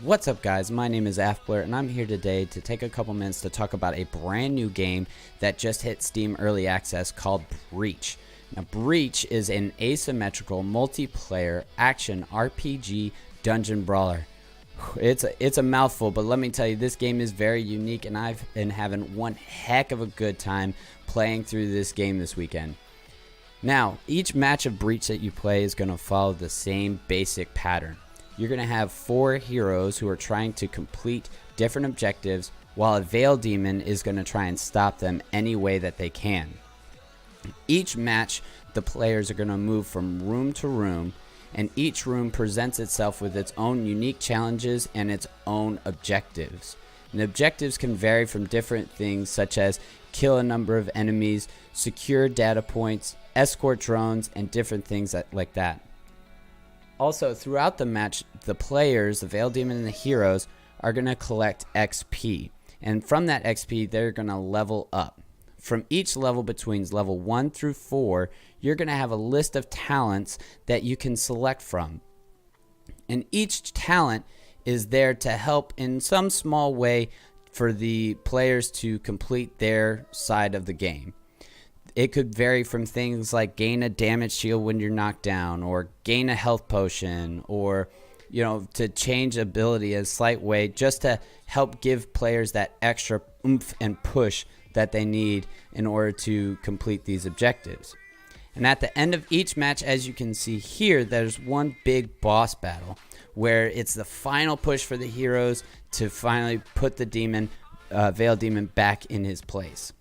What's up, guys? My name is Afbler, and I'm here today to take a couple minutes to talk about a brand new game that just hit Steam Early Access called Breach. Now, Breach is an asymmetrical multiplayer action RPG dungeon brawler. It's a mouthful, but let me tell you, this game is very unique, and I've been having one heck of a good time playing through this game this weekend. Now, each match of Breach that you play is going to follow the same basic pattern. You're going to have 4 heroes who are trying to complete different objectives, while a Veil Demon is going to try and stop them any way that they can. Each match, the players are going to move from room to room, and each room presents itself with its own unique challenges and its own objectives. And objectives can vary from different things such as kill a number of enemies, secure data points, escort drones, and different things like that. Also, throughout the match, the players, the Veil Demon and the heroes, are going to collect XP. And from that XP, they're going to level up. From each level between level 1 through 4, you're going to have a list of talents that you can select from. And each talent is there to help in some small way for the players to complete their side of the game. It could vary from things like gain a damage shield when you're knocked down, or gain a health potion, or to change ability a slight way, just to help give players that extra oomph and push that they need in order to complete these objectives. And at the end of each match, as you can see here, there's one big boss battle where it's the final push for the heroes to finally put the Veil Demon back in his place.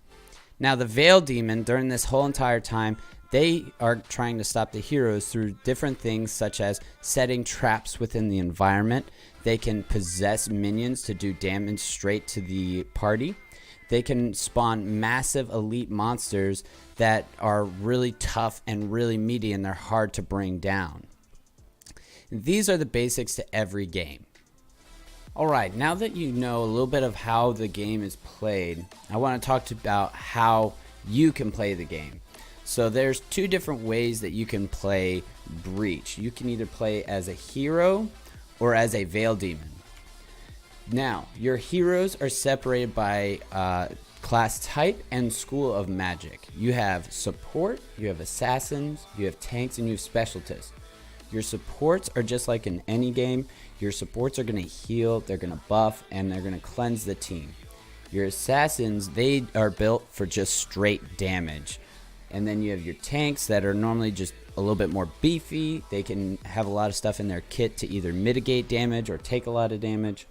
Now, the Veil Demon, during this whole entire time, they are trying to stop the heroes through different things such as setting traps within the environment. They can possess minions to do damage straight to the party. They can spawn massive elite monsters that are really tough and really meaty, and they're hard to bring down. These are the basics to every game. Alright, now that you know a little bit of how the game is played, I want to talk about how you can play the game. So there's 2 different ways that you can play Breach. You can either play as a hero or as a Veil Demon. Now, your heroes are separated by class type and school of magic. You have support, you have assassins, you have tanks, and you have specialists. Your supports are just like in any game. Your supports are going to heal, they're going to buff, and they're going to cleanse the team. Your assassins, they are built for just straight damage. And then you have your tanks that are normally just a little bit more beefy. They can have a lot of stuff in their kit to either mitigate damage or take a lot of damage.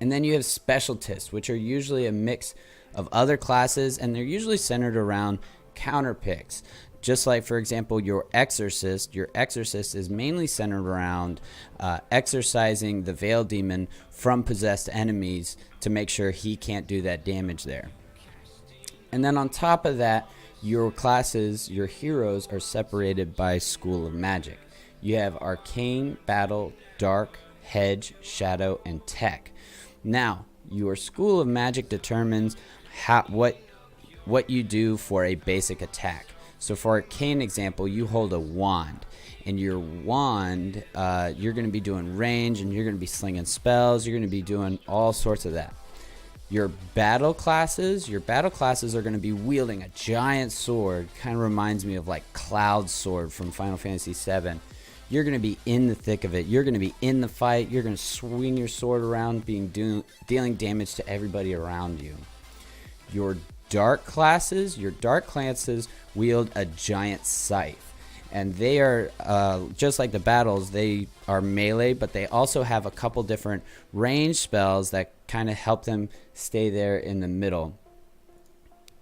And then you have specialists, which are usually a mix of other classes, and they're usually centered around counter picks. Just like, for example, your exorcist is mainly centered around exorcising the Veil Demon from possessed enemies to make sure he can't do that damage there. And then on top of that, your classes, your heroes, are separated by school of magic. You have arcane, battle, dark, hedge, shadow, and tech. Now, your school of magic determines what you do for a basic attack. So for arcane example, you hold a wand, and your wand, you're going to be doing range, and you're going to be slinging spells. You're going to be doing all sorts of that. Your battle classes are going to be wielding a giant sword. Kind of reminds me of like Cloud's sword from Final Fantasy VII. You're going to be in the thick of it. You're going to be in the fight. You're going to swing your sword around, dealing damage to everybody around you. Your dark classes wield a giant scythe, and they are just like the battles. They are melee, but they also have a couple different range spells that kind of help them stay there in the middle.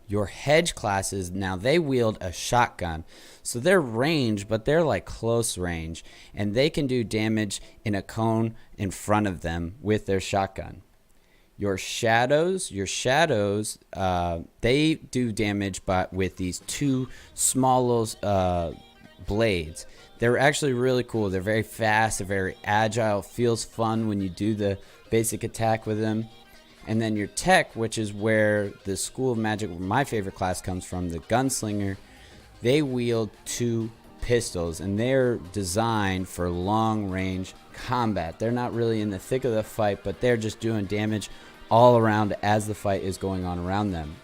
Your hedge classes, now they wield a shotgun, so they're ranged, but they're like close range, and they can do damage in a cone in front of them with their shotgun. Your shadows, they do damage, but with these 2 small little blades. They're actually really cool. They're very fast, they're very agile, feels fun when you do the basic attack with them. And then your tech, which is where the school of magic, where my favorite class comes from, the gunslinger, they wield 2 pistols, and they're designed for long range combat. They're not really in the thick of the fight, but they're just doing damage all around as the fight is going on around them.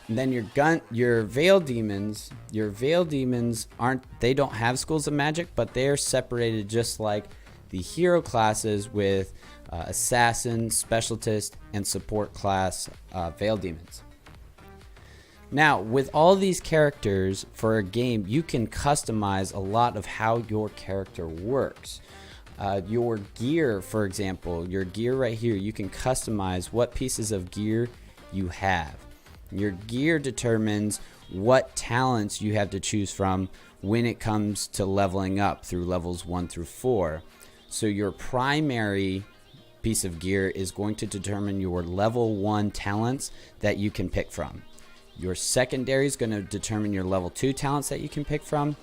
And then your Veil Demons they don't have schools of magic, but they're separated just like the hero classes with Assassin, Specialist, and Support class Veil Demons. Now, with all these characters for a game, you can customize a lot of how your character works. Your gear, for example, your gear right here, you can customize what pieces of gear you have. Your gear determines what talents you have to choose from when it comes to leveling up through levels 1 through 4. So your primary piece of gear is going to determine your level 1 talents that you can pick from. Your secondary is going to determine your level 2 talents that you can pick from.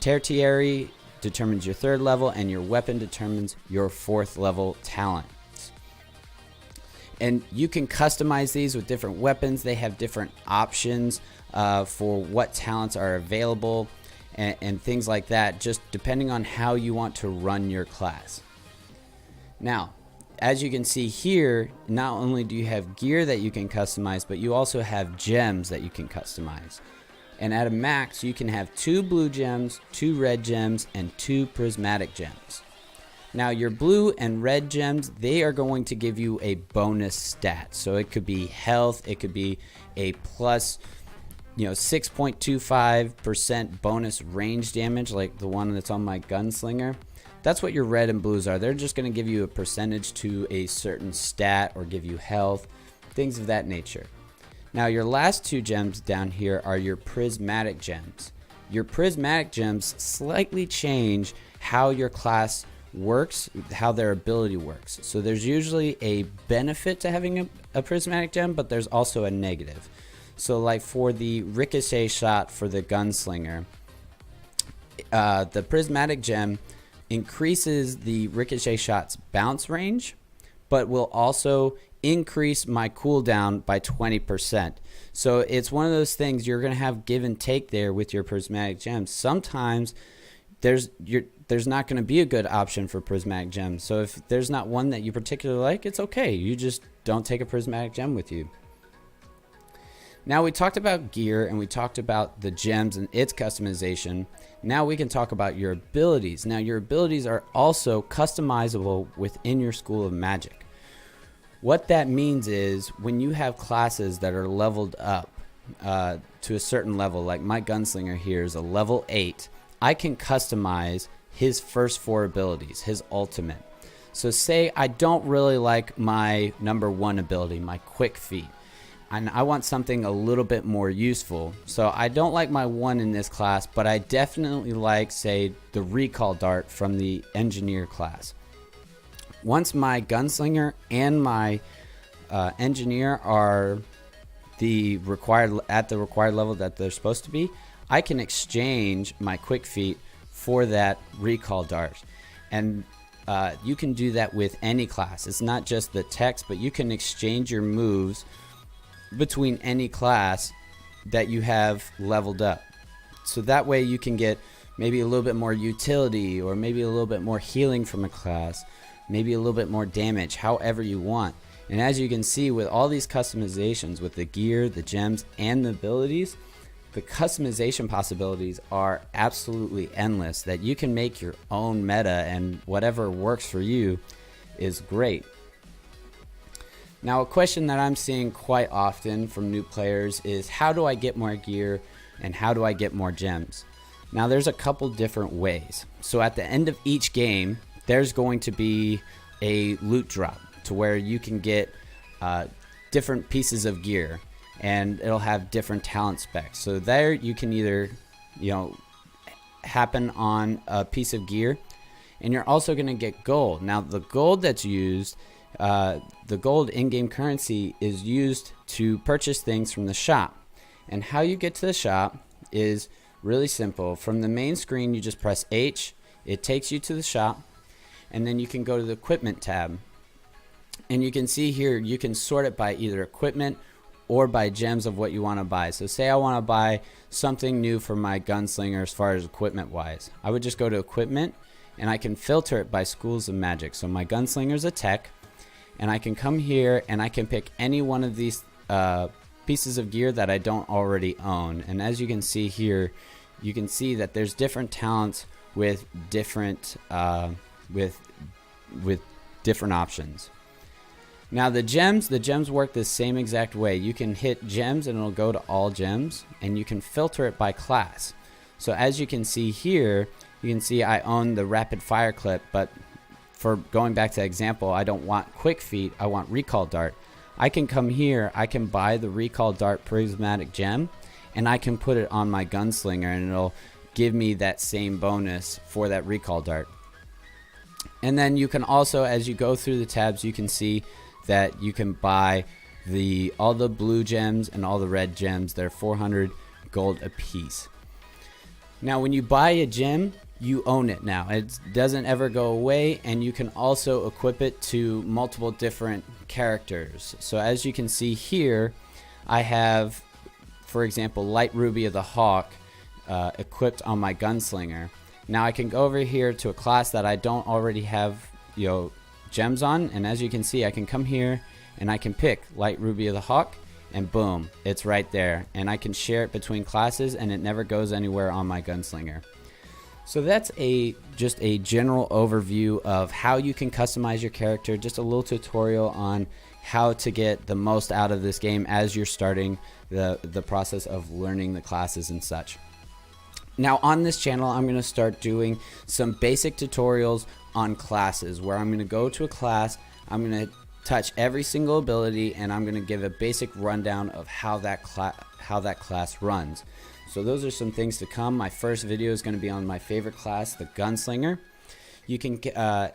Tertiary determines your 3rd level, and your weapon determines your 4th level talents. And you can customize these with different weapons. They have different options for what talents are available and things like that, just depending on how you want to run your class. Now, as you can see here, not only do you have gear that you can customize, but you also have gems that you can customize. And at a max, you can have 2 blue gems, 2 red gems, and 2 prismatic gems. Now, your blue and red gems, they are going to give you a bonus stat. So it could be health, it could be a plus 6.25% bonus range damage, like the one that's on my gunslinger. That's what your red and blues are. They're just going to give you a percentage to a certain stat or give you health, things of that nature. Now, your last 2 gems down here are your prismatic gems. Your prismatic gems slightly change how your class works, how their ability works. So there's usually a benefit to having a prismatic gem, but there's also a negative. So like for the ricochet shot for the gunslinger, the prismatic gem increases the ricochet shot's bounce range, but will also increase my cooldown by 20%. So it's one of those things you're going to have give and take there with your prismatic gems. Sometimes there's not going to be a good option for prismatic gems. So if there's not one that you particularly like, it's okay. You just don't take a prismatic gem with you. Now, we talked about gear and we talked about the gems and its customization. Now we can talk about your abilities. Now, your abilities are also customizable within your school of magic. What that means is when you have classes that are leveled up to a certain level, like my gunslinger here is a level 8, I can customize his first 4 abilities, his ultimate. So say I don't really like my number 1 ability, my quick feet, and I want something a little bit more useful. So I don't like my 1 in this class, but I definitely like, say, the recall dart from the engineer class. Once my gunslinger and my engineer are at the required level that they're supposed to be, I can exchange my quick feet for that recall dart. And you can do that with any class. It's not just the techs, but you can exchange your moves between any class that you have leveled up. So that way you can get maybe a little bit more utility, or maybe a little bit more healing from a class, maybe a little bit more damage, however you want. And as you can see, with all these customizations, with the gear, the gems, and the abilities, the customization possibilities are absolutely endless, that you can make your own meta, and whatever works for you is great. Now, a question that I'm seeing quite often from new players is, how do I get more gear and how do I get more gems? Now, there's a couple different ways. So at the end of each game, there's going to be a loot drop to where you can get different pieces of gear, and it'll have different talent specs. So there you can either, happen on a piece of gear, and you're also going to get gold. Now, the gold that's used, the gold in-game currency is used to purchase things from the shop. And how you get to the shop is really simple. From the main screen, you just press H. It takes you to the shop, and then you can go to the equipment tab. And you can see here, you can sort it by either equipment or by gems of what you want to buy. So say I want to buy something new for my gunslinger as far as equipment wise. I would just go to equipment and I can filter it by schools of magic. So my gunslinger's a tech, and I can come here and I can pick any one of these pieces of gear that I don't already own. And as you can see here, you can see that there's different talents with different with different options. Now the gems work the same exact way. You can hit gems and it'll go to all gems, and you can filter it by class. So as you can see here, you can see I own the rapid fire clip, but for going back to the example, I don't want quick feet, I want recall dart. I can come here, I can buy the recall dart prismatic gem, and I can put it on my gunslinger, and it'll give me that same bonus for that recall dart. And then you can also, as you go through the tabs, you can see that you can buy all the blue gems and all the red gems. They're 400 gold a piece. Now when you buy a gem, you own it now. It doesn't ever go away, and you can also equip it to multiple different characters. So as you can see here, I have, for example, Light Ruby of the Hawk equipped on my gunslinger. Now I can go over here to a class that I don't already have, gems on, and as you can see, I can come here and I can pick Light Ruby of the Hawk, and boom, it's right there, and I can share it between classes, and it never goes anywhere on my gunslinger. So that's just a general overview of how you can customize your character, just a little tutorial on how to get the most out of this game as you're starting the process of learning the classes and such. Now on this channel, I'm going to start doing some basic tutorials on classes, where I'm going to go to a class, I'm going to touch every single ability, and I'm going to give a basic rundown of how that class runs. So those are some things to come. My first video is going to be on my favorite class, the gunslinger. You can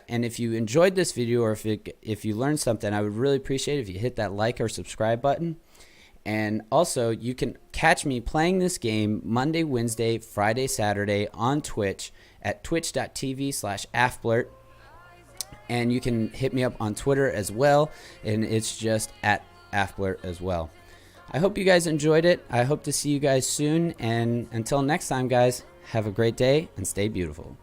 and if you enjoyed this video, or if you learned something, I would really appreciate it if you hit that like or subscribe button. And also, you can catch me playing this game Monday, Wednesday, Friday, Saturday on Twitch at twitch.tv/afblurt. And you can hit me up on Twitter as well, and it's just at afblurt as well. I hope you guys enjoyed it. I hope to see you guys soon. And until next time, guys, have a great day and stay beautiful.